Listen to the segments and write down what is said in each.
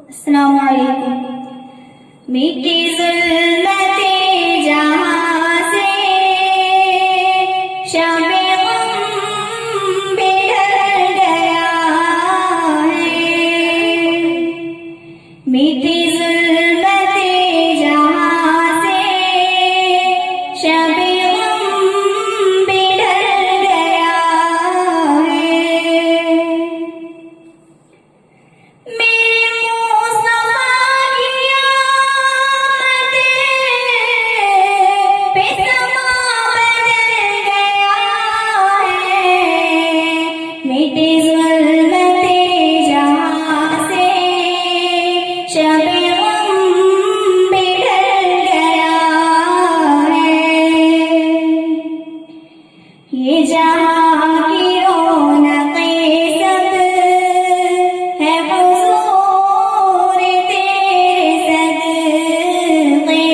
अस्सलाम वालेकुम। मिट्टी ज़ुल्मते जहाँ से शब-ए ग़म बिखर गया है। मिट्टी ज़ुल्मते जहाँ से शब-ए ग़म बिखर गया है। मिट्टी ज़ुल्मते जहाँ से शब-ए ग़म बिखर गया है। ये जहाँ की रौनक़ें सब है हुज़ूर तेरे सदक़े।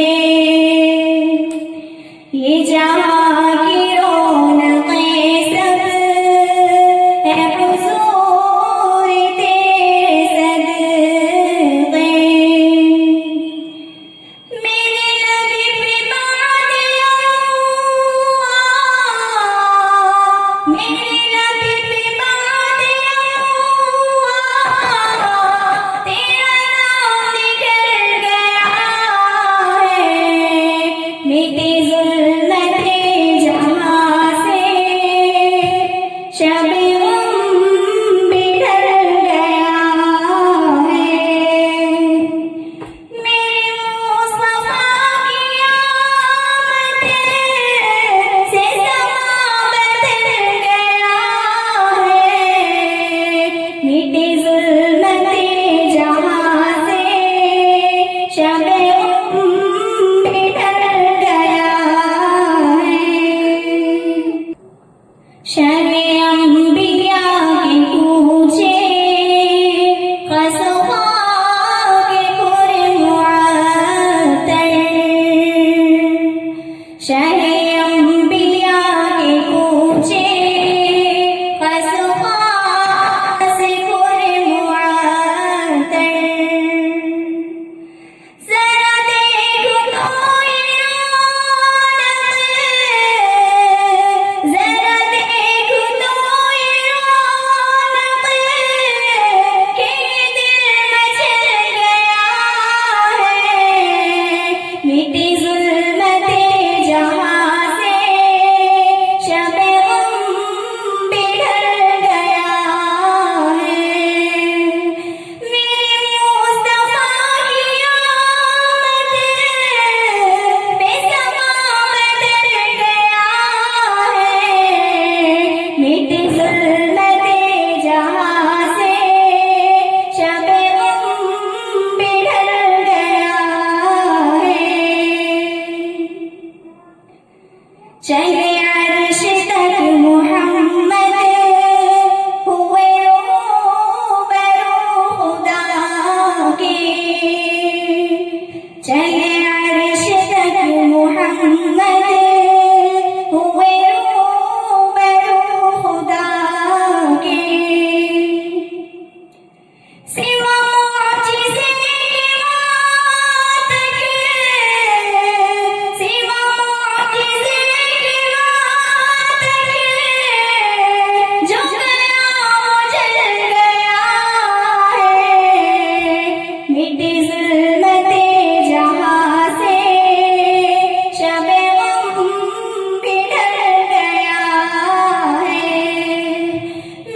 ये जहाँ की रौनक़ें सब है हुज़ूर तेरे सदक़े। मेरे नबी पे बादिया मेरे नबी पे बादिया तेरा नाम निकल गया है। मिट्टी ज़ुल्मते जहाँ से शब-ए ग़म बिखर गया है। मेरे मुस्तफ़ा की आमद से समा बदल गया है। मिट्टी ज़ुल्मते जहाँ से शब-ए ग़म बिखर गया है। शब-ए अंबिया के कूचे क़ज़वा के पूरे मुअत्तर। शब-ए अंबिया के कूचे क़ज़वा से पूरे मुअत्तर। ज़रा देखो तो ये रौनक़, ज़रा देखो तो ये रौनक़ के दिल मचल गया है। मिट्टी ज़ुल्मते जहाँ से शब-ए ग़म बिखर गया है। मेरे मुस्तफ़ा की आमद पे समा बदल गया है। मिट्टी ज़ुल्मते जहाँ से शब-ए ग़म बिखर गया है। चले अर्श तक मोहम्मद हुए रूबरू खुदा के। चले अर्श तक मोहम्मद हुए रूबरू खुदा के। सिवा मुअजिज़े के वहाँ तक, सिवा मुअजिज़े के वहाँ तक जो गया वो जल गया है। मिट्टी ज़ुल्मते जहाँ से शब-ए ग़म बिखर गया है।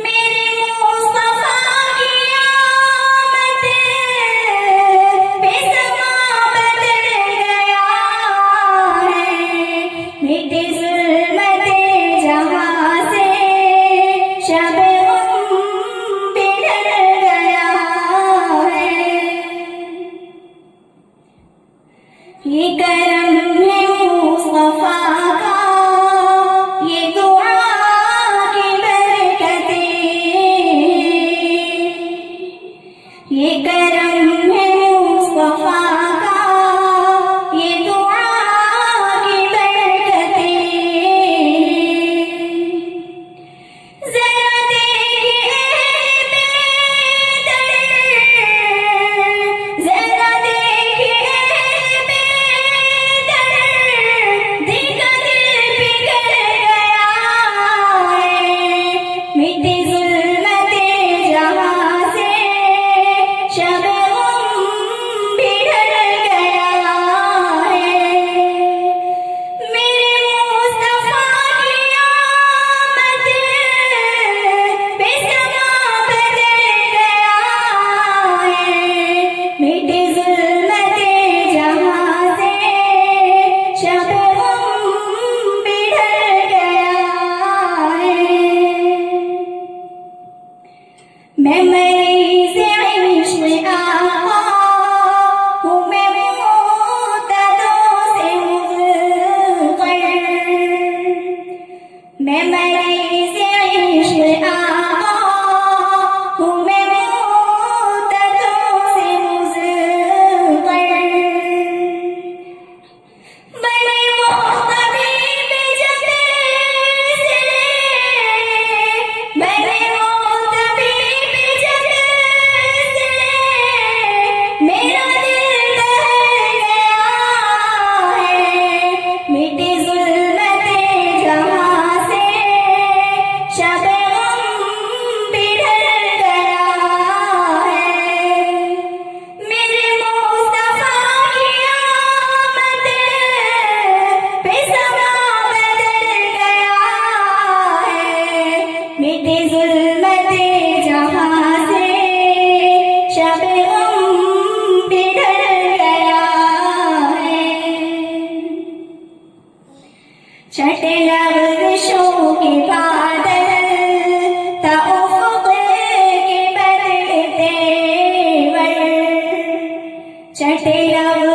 मेरे मुस्तफ़ा की आमद पे समा बदल गया है। मिट्टी ज़ुल्मते जहाँ से शब-ए ग़म बिखर गया है। ये करम है मुस्तफ़ा का, ये दुआ की बरकतें। ये करम है मुस्तफ़ा का, ये दुआ की बरकतें। ज़रा देखिए बेदर्द छठे नव